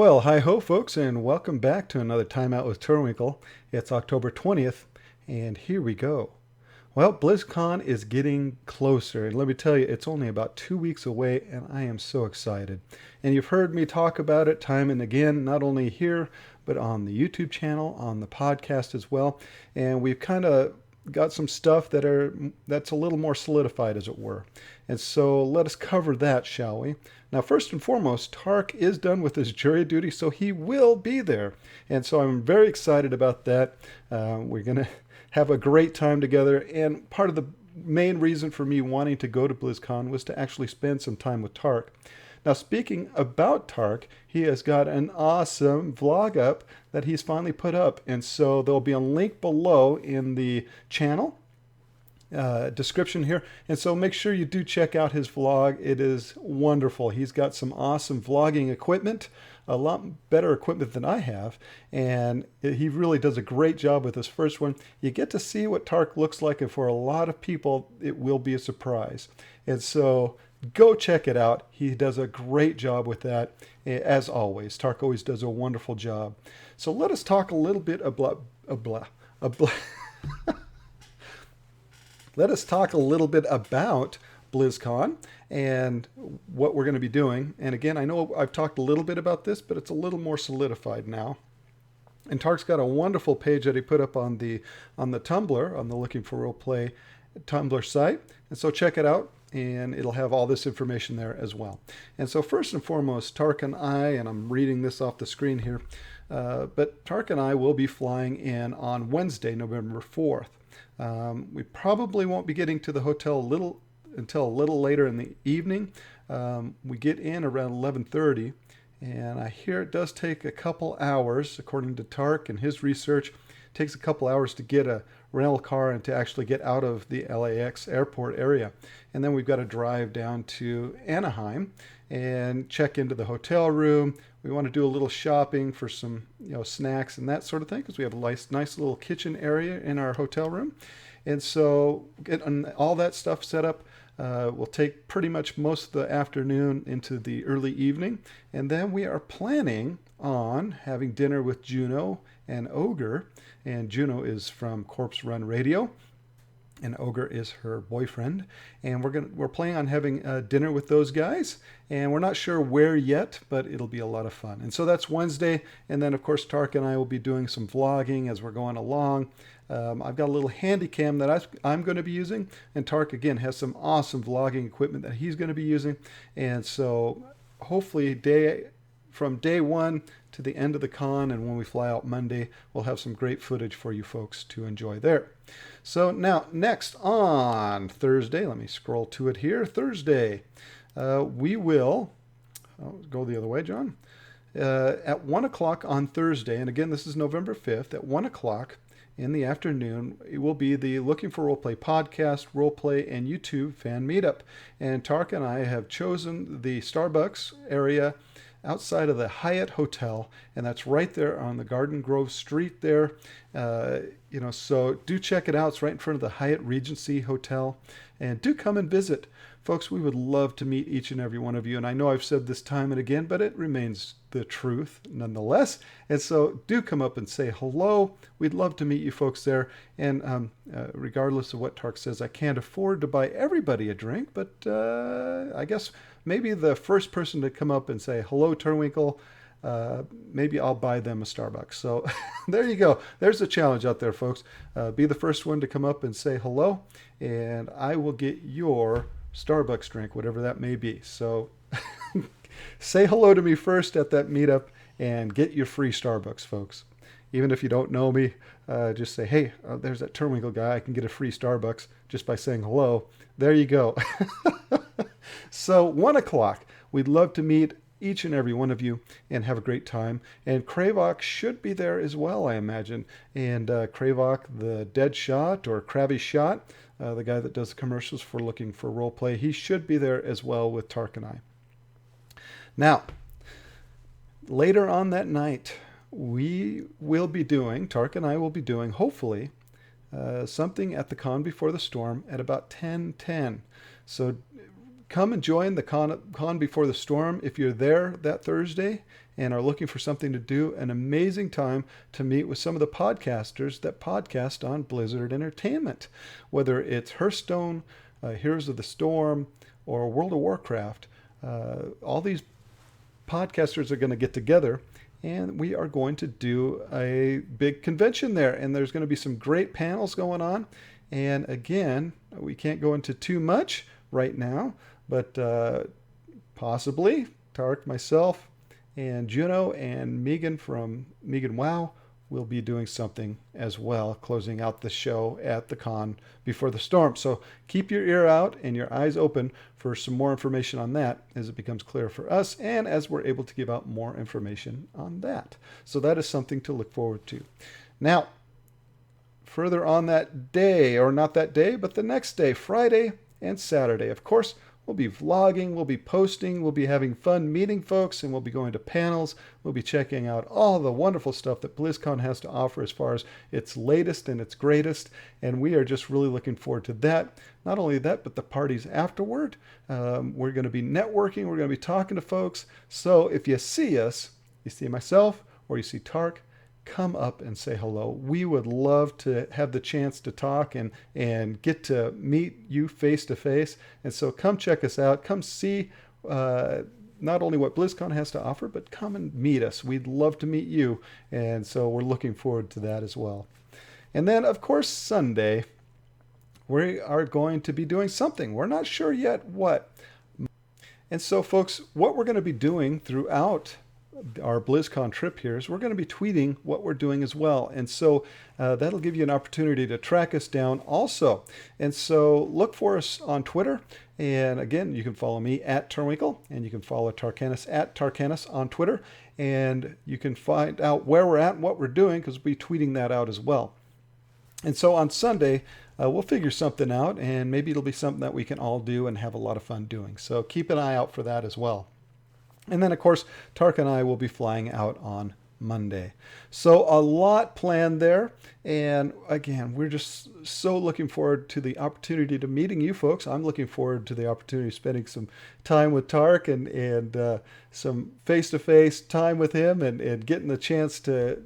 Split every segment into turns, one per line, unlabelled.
Well, hi ho, folks, and welcome back to another Timeout with Turwinkle. It's October 20th, and here we go. Well, BlizzCon is getting closer, and let me tell you, it's only about 2 weeks away, and I am so excited. And you've heard me talk about it time and again, not only here, but on the YouTube channel, on the podcast as well. And we've kind of got some stuff that's a little more solidified, as it were. And so let us cover that, shall we? Now, first and foremost, Tark is done with his jury duty, so he will be there. And so I'm very excited about that. We're going to have a great time together. And part of the main reason for me wanting to go to BlizzCon was to actually spend some time with Tark. Now, speaking about Tark, he has got an awesome vlog up that he's finally put up. And so there'll be a link below in the channel description here. And so make sure you do check out his vlog. It is wonderful. He's got some awesome vlogging equipment, a lot better equipment than I have. And he really does a great job with this first one. You get to see what Tark looks like, and for a lot of people, it will be a surprise. And so go check it out. He does a great job with that. As always, Tark always does a wonderful job. So let us talk a little bit about let us talk a little bit about BlizzCon and what we're going to be doing. And again, I know I've talked a little bit about this, but it's a little more solidified now. And Tark's got a wonderful page that he put up on the Tumblr, on the Looking for Roleplay Tumblr site. And so check it out, and it'll have all this information there as well. And so first and foremost, Tark and I'm reading this off the screen here, but Tark and I will be flying in on Wednesday, November 4th. We probably won't be getting to the hotel until a little later in the evening. We get in around 11:30, and I hear it does take a couple hours, according to Tark and his research. It takes a couple hours to get a rental car and to actually get out of the LAX airport area. And then we've got to drive down to Anaheim and check into the hotel room. We want to do a little shopping for some, snacks and that sort of thing, because we have a nice little kitchen area in our hotel room. And so getting all that stuff set up will take pretty much most of the afternoon into the early evening. And then we are planning on having dinner with Juno and Ogre. And Juno is from Corpse Run Radio, and Ogre is her boyfriend. And we're planning on having dinner with those guys, and we're not sure where yet, but it'll be a lot of fun. And so that's Wednesday. And then of course Tark and I will be doing some vlogging as we're going along. I've got a little handy cam that I'm going to be using, and Tark again has some awesome vlogging equipment that he's going to be using. And so hopefully from day one to the end of the con, and when we fly out Monday, we'll have some great footage for you folks to enjoy there. So now, next on Thursday, let me scroll to it here. Thursday, we will go the other way, John. At 1 o'clock on Thursday, and again, this is November 5th, at 1 o'clock in the afternoon, it will be the Looking for Roleplay podcast, Roleplay, and YouTube fan meetup. And Tark and I have chosen the Starbucks area outside of the Hyatt Hotel, and that's right there on the Garden Grove Street there. So do check it out. It's right in front of the Hyatt Regency Hotel, and do come and visit. Folks, we would love to meet each and every one of you, and I know I've said this time and again, but it remains the truth nonetheless. And so do come up and say hello. We'd love to meet you folks there. And regardless of what Tark says, I can't afford to buy everybody a drink, but I guess maybe the first person to come up and say hello, Turwinkle, maybe I'll buy them a Starbucks. So there you go. There's a challenge out there, folks. Be the first one to come up and say hello, and I will get your Starbucks drink, whatever that may be. So say hello to me first at that meetup and get your free Starbucks, folks. Even if you don't know me, just say, hey, there's that Turwinkle guy. I can get a free Starbucks just by saying hello. There you go. So 1 o'clock, we'd love to meet each and every one of you and have a great time. And Kravok should be there as well, I imagine. And Kravok, the Dead Shot or Krabby Shot, the guy that does the commercials for Looking for Roleplay, he should be there as well with Tark and I. Now, later on that night, Tark and I will be doing, hopefully, something at the Con Before the Storm at about 10:10. So come and join the Con Before the Storm if you're there that Thursday and are looking for something to do. An amazing time to meet with some of the podcasters that podcast on Blizzard Entertainment, whether it's Hearthstone, Heroes of the Storm, or World of Warcraft. All these podcasters are going to get together, and we are going to do a big convention there, and there's going to be some great panels going on. And again, we can't go into too much right now, but possibly Tarek, myself, and Juno and Megan from Megan Wow will be doing something as well, closing out the show at the Con Before the Storm. So keep your ear out and your eyes open for some more information on that as it becomes clear for us and as we're able to give out more information on that. So that is something to look forward to. Now, further on that day, or not that day, but the next day, Friday and Saturday, of course, we'll be vlogging, we'll be posting, we'll be having fun meeting folks, and we'll be going to panels. We'll be checking out all the wonderful stuff that BlizzCon has to offer as far as its latest and its greatest, and we are just really looking forward to that. Not only that, but the parties afterward. We're going to be networking, we're going to be talking to folks. So if you see us, you see myself, or you see Tark, come up and say hello. We would love to have the chance to talk and get to meet you face to face. And so come check us out. Come see not only what BlizzCon has to offer, but come and meet us. We'd love to meet you. And so we're looking forward to that as well. And then, of course, Sunday, we are going to be doing something. We're not sure yet what. And so, folks, what we're going to be doing throughout our BlizzCon trip here is we're going to be tweeting what we're doing as well. And so that'll give you an opportunity to track us down also. And so look for us on Twitter. And again, you can follow me at Turwinkle, and you can follow Tarkanis at Tarkanis on Twitter. And you can find out where we're at and what we're doing, because we'll be tweeting that out as well. And so on Sunday, we'll figure something out, and maybe it'll be something that we can all do and have a lot of fun doing. So keep an eye out for that as well. And then, of course, Tark and I will be flying out on Monday. So a lot planned there. And again, we're just so looking forward to the opportunity to meeting you folks. I'm looking forward to the opportunity of spending some time with Tark and some face-to-face time with him and getting the chance to,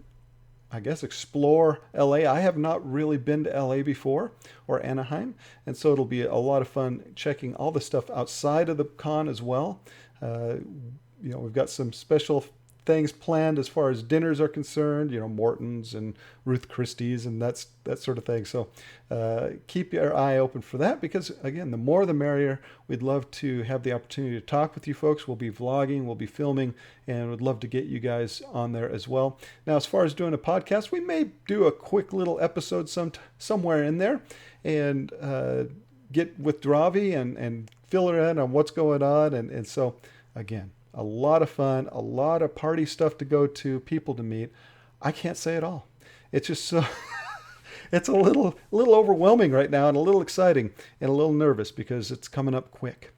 I guess, explore LA. I have not really been to LA before, or Anaheim. And so it'll be a lot of fun checking all the stuff outside of the con as well. We've got some special things planned as far as dinners are concerned, Morton's and Ruth Christie's and that sort of thing. So keep your eye open for that, because again, the more the merrier. We'd love to have the opportunity to talk with you folks. We'll be vlogging, we'll be filming, and would love to get you guys on there as well. Now, as far as doing a podcast, we may do a quick little episode somewhere in there and get with Dravi and fill her in on what's going on. And so again, a lot of fun, a lot of party stuff to go to, people to meet. I can't say it all. It's just so, it's a little overwhelming right now, and a little exciting and a little nervous because it's coming up quick.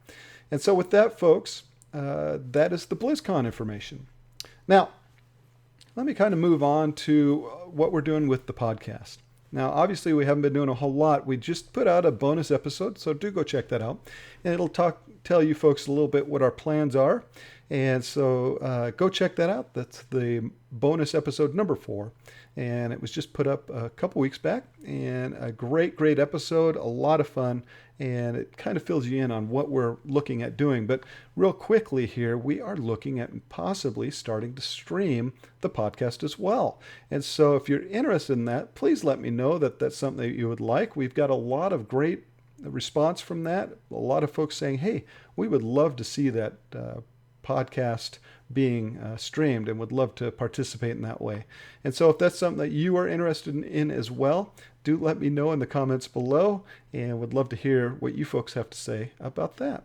And so with that, folks, that is the BlizzCon information. Now, let me kind of move on to what we're doing with the podcast. Now, obviously, we haven't been doing a whole lot. We just put out a bonus episode, so do go check that out. And it'll tell you folks a little bit what our plans are. And so go check that out. That's the bonus episode number 4. And it was just put up a couple weeks back. And a great episode, a lot of fun. And it kind of fills you in on what we're looking at doing. But real quickly here, we are looking at possibly starting to stream the podcast as well. And so if you're interested in that, please let me know that that's something that you would like. We've got a lot of great response from that. A lot of folks saying, hey, we would love to see that podcast being streamed and would love to participate in that way. And so if that's something that you are interested in as well, do let me know in the comments below, and would love to hear what you folks have to say about that.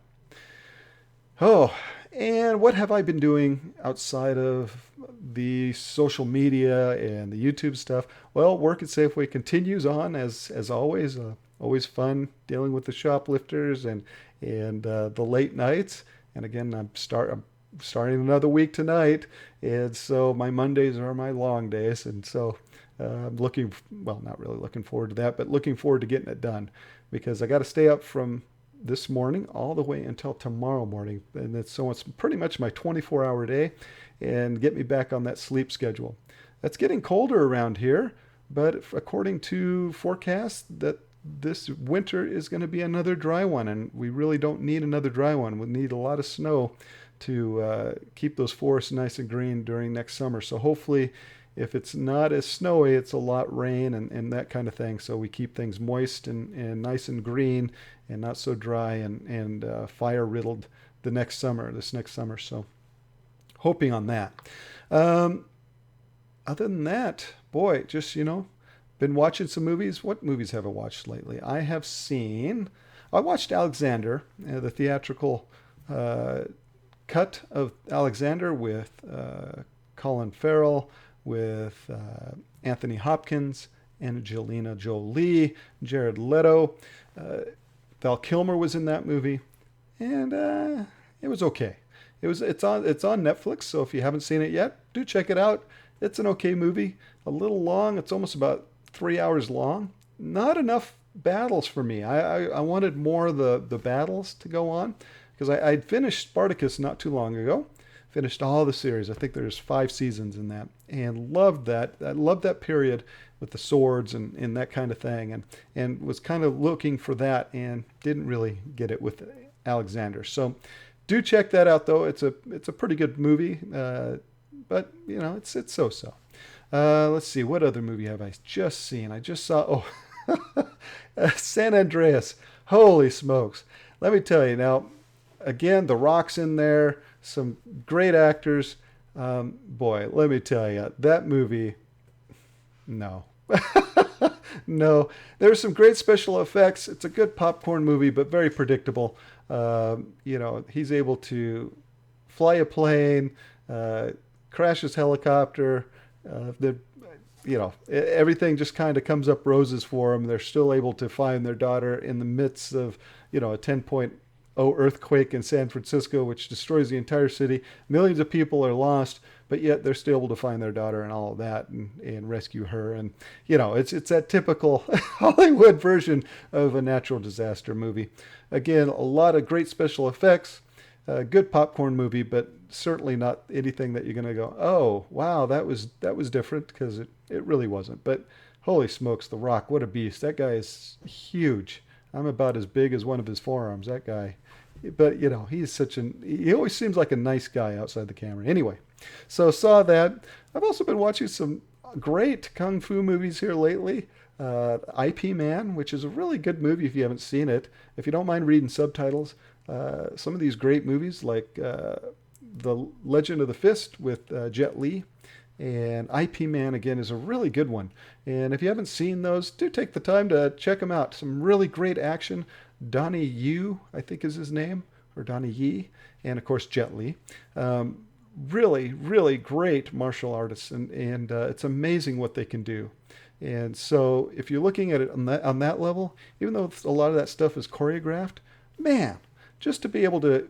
Oh, and what have I been doing outside of the social media and the YouTube stuff? Well, Work at Safeway continues on as always. Always fun dealing with the shoplifters and the late nights. And again, I'm starting another week tonight, and so my Mondays are my long days, and so I'm not really looking forward to that, but looking forward to getting it done, because I got to stay up from this morning all the way until tomorrow morning. And it's pretty much my 24-hour day and get me back on that sleep schedule. It's getting colder around here, but according to forecasts, that this winter is going to be another dry one, and we really don't need another dry one. We need a lot of snow to keep those forests nice and green during next summer. So hopefully, if it's not as snowy, it's a lot rain and that kind of thing. So we keep things moist and nice and green and not so dry and fire riddled this next summer. So hoping on that. Other than that, boy, just, been watching some movies. What movies have I watched lately? I watched Alexander, the theatrical cut of Alexander with Colin Farrell, with Anthony Hopkins, Angelina Jolie, Jared Leto. Val Kilmer was in that movie, and it was okay. It's on Netflix, so if you haven't seen it yet, do check it out. It's an okay movie. A little long. It's almost about 3 hours long. Not enough battles for me. I wanted more of the battles to go on, because I'd finished Spartacus not too long ago. Finished all the series. I think there's 5 seasons in that, and loved that. I loved that period with the swords and that kind of thing, and was kind of looking for that, and didn't really get it with Alexander. So do check that out, though. It's a pretty good movie, but it's so-so. Let's see, what other movie have I just seen? I just saw San Andreas. Holy smokes! Let me tell you now. Again, The Rock's in there. Some great actors. Boy, let me tell you, that movie, no. No. There's some great special effects. It's a good popcorn movie, but very predictable. He's able to fly a plane, crash his helicopter. Everything just kind of comes up roses for him. They're still able to find their daughter in the midst of, a 10.0 earthquake in San Francisco, which destroys the entire city. Millions of people are lost, but yet they're still able to find their daughter and all of that and rescue her. And, it's that typical Hollywood version of a natural disaster movie. Again, a lot of great special effects, good popcorn movie, but certainly not anything that you're going to go, oh, wow, that was different, because it really wasn't. But holy smokes, The Rock, what a beast. That guy is huge. I'm about as big as one of his forearms, that guy. But, he always seems like a nice guy outside the camera. Anyway, so saw that. I've also been watching some great kung fu movies here lately. IP Man, which is a really good movie if you haven't seen it. If you don't mind reading subtitles, some of these great movies like The Legend of the Fist with Jet Li, and IP Man, again, is a really good one. And if you haven't seen those, do take the time to check them out. Some really great action. Donnie Yu, I think is his name, or Donnie Yi, and of course Jet Li. Really, really great martial artists, and it's amazing what they can do. And so if you're looking at it on that level, even though a lot of that stuff is choreographed, man, just to be able to,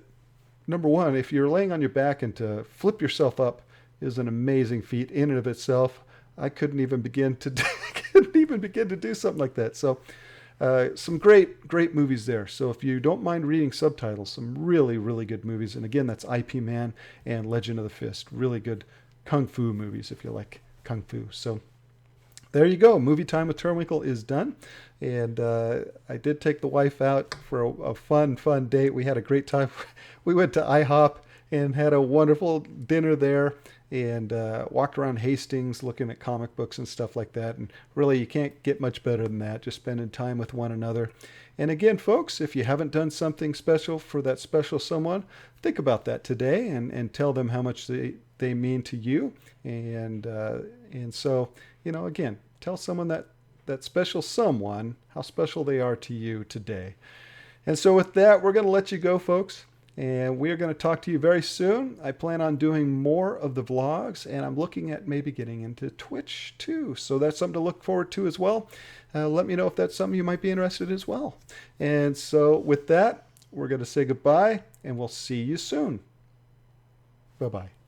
number one, if you're laying on your back and to flip yourself up is an amazing feat in and of itself. I couldn't even begin to do something like that. So some great movies there. So if you don't mind reading subtitles, some really, really good movies. And again, that's IP Man and Legend of the Fist. Really good kung fu movies if you like kung fu. So there you go. Movie time with Turwinkle is done. And I did take the wife out for a fun date. We had a great time. We went to IHOP and had a wonderful dinner there, and walked around Hastings looking at comic books and stuff like that. And really, you can't get much better than that, just spending time with one another. And again, folks, if you haven't done something special for that special someone, think about that today and tell them how much they mean to you. And so, again, tell someone that special someone how special they are to you today. And so with that, we're going to let you go, folks. And we are going to talk to you very soon. I plan on doing more of the vlogs, and I'm looking at maybe getting into Twitch too. So that's something to look forward to as well. Let me know if that's something you might be interested in as well. And so with that, we're going to say goodbye, and we'll see you soon. Bye-bye.